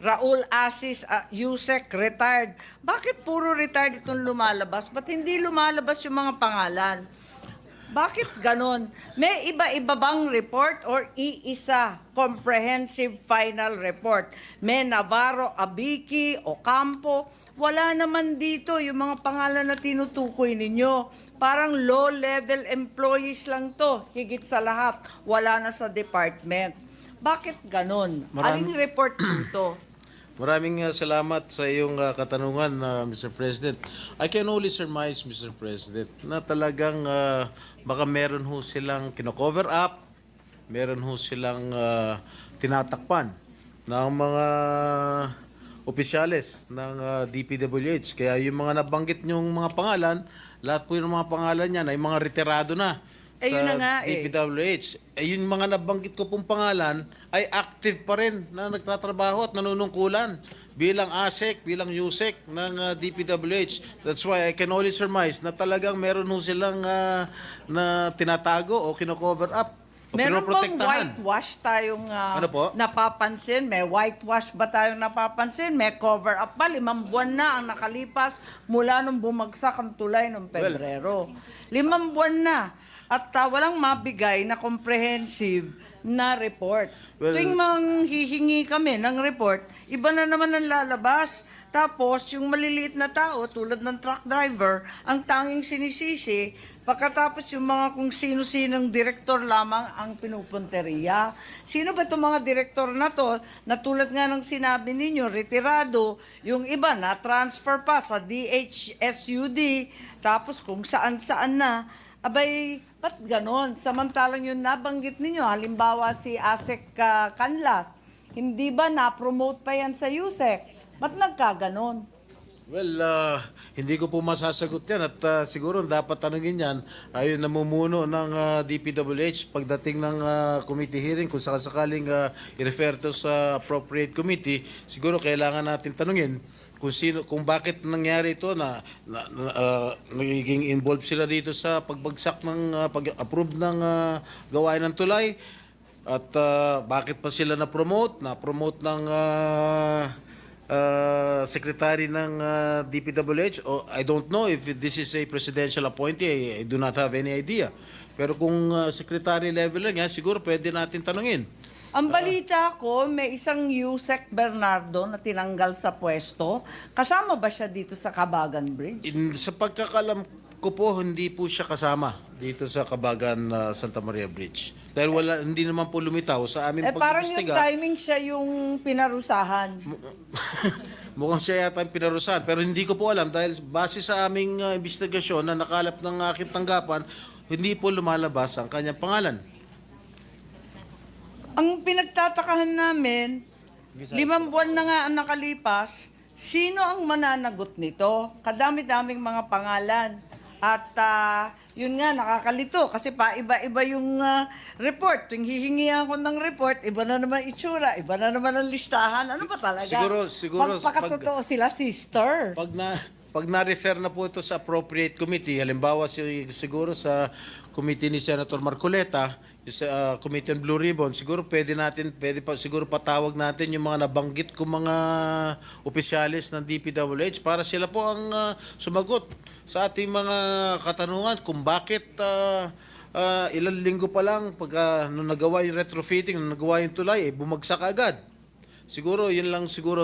Raul Asis, Yusek, retired. Bakit puro retired itong lumalabas? Ba't hindi lumalabas yung mga pangalan? Bakit ganon? May iba-iba bang report or iisa comprehensive final report? May Navarro, Abiki, Ocampo. Wala naman dito yung mga pangalan na tinutukoy ninyo. Parang low-level employees lang to. Higit sa lahat, wala na sa department. Bakit ganon? Aling report dito? Maraming salamat sa iyong katanungan, Mr. President. I can only surmise, Mr. President, na talagang baka meron ho silang kino-cover up, meron ho silang tinatakpan ng mga opisyales ng DPWH. Kaya yung mga nabanggit niyong mga pangalan, lahat po yung mga pangalan niyan ay mga retirado na Yun na nga, DPWH. Yung mga nabanggit ko pong pangalan ay active pa rin na nagtatrabaho at nanunungkulan bilang ASEC, bilang USEC ng DPWH. That's why I can only surmise na talagang meron ho silang na tinatago o kino-cover up o Meron bang pinoprotektahan. whitewash tayong Ano po? napapansin? May whitewash ba tayong napapansin? May cover up ba? 5 buwan na ang nakalipas mula nung bumagsak ang tulay noong Pebrero. 5 buwan na. At walang mabigay na comprehensive na report. Well- Tuwing manghihingi kami ng report, iba na naman ang lalabas. Tapos, yung maliliit na tao, tulad ng truck driver, ang tanging sinisisi, pagkatapos yung mga kung sino-sinong direktor lamang ang pinupunteriya. Sino ba itong mga direktor na to, na tulad nga ng sinabi ninyo, retirado, yung iba na transfer pa sa DHSUD, tapos kung saan-saan na, abay, ba't ganon? Samantalang yung nabanggit ninyo, halimbawa si Asek Canlas, hindi ba na-promote pa yan sa USEC? Ba't nagkaganon? Well, hindi ko po masasagot yan at siguro dapat tanungin yan ayun namumuno ng DPWH pagdating ng committee hearing kung sakasakaling i-refer to sa appropriate committee, siguro kailangan natin tanungin kung bakit nangyari ito na nagiging involved sila dito sa pagbagsak ng pag-approve ng gawain ng tulay at bakit pa sila na-promote ng secretary ng DPWH. I don't know if this is a presidential appointee. I do not have any idea. Pero kung secretary level lang yan, siguro pwede natin tanungin. Ang balita ko, may isang Yusek Bernardo na tinanggal sa pwesto. Kasama ba siya dito sa Kabagan Bridge? Sa pagkakalam ko po, hindi po siya kasama dito sa Kabagan Santa Maria Bridge. Dahil hindi naman po lumitaw sa aming Parang yung pag-imbestiga. timing siya yung pinarusahan. Mukhang siya yata ang pinarusahan. Pero hindi ko po alam dahil base sa aming investigasyon na nakalap ng aking tanggapan, hindi po lumalabas ang kanyang pangalan. Ang pinagtatakahan namin, 5 buwan na nga ang nakalipas, sino ang mananagot nito? Kadami-daming mga pangalan. At yun nga, nakakalito kasi pa iba-iba yung report. Tuwing hihingi ako ng report, iba na naman itsura, iba na naman ang listahan. Ano ba talaga? Siguro, Magpakatotoo sila, sister. Pag na-refer na po ito sa appropriate committee, halimbawa siguro sa committee ni Senator Marcoleta, sa Committee on Blue Ribbon, siguro pwede pa siguro patawag natin yung mga nabanggit ko mga opisyalis ng DPWH para sila po ang sumagot sa ating mga katanungan kung bakit ilang linggo pa lang pag nung nagawa yung retrofitting, nung nagawa yung tulay, bumagsak agad. Siguro yun lang siguro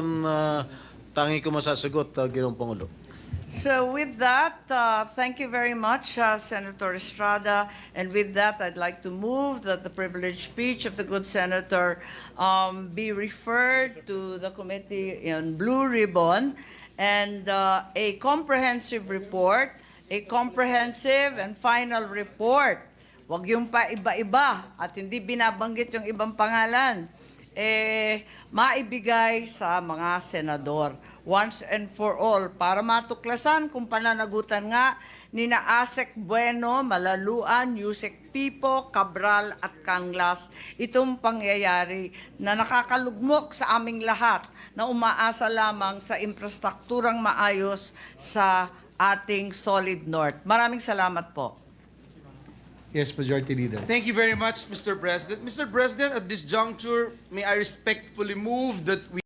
tangi ko masasagot, Ginoong Pangulo. So with that, thank you very much, Senator Estrada. And with that, I'd like to move that the privileged speech of the good senator be referred to the Committee on Blue Ribbon and a comprehensive report, a comprehensive and final report. Huwag yung pa iba-iba at hindi binabanggit yung ibang pangalan. Maibigay sa mga senador once and for all para matuklasan kung pananagutan nga ni na Asek Bueno, Malaluan, Yusek Pipo, Cabral at Canlas itong pangyayari na nakakalugmok sa aming lahat na umaasa lamang sa infrastrukturang maayos sa ating Solid North. Maraming salamat po. Yes, Majority Leader. Thank you very much, Mr. President. Mr. President, at this juncture, may I respectfully move that we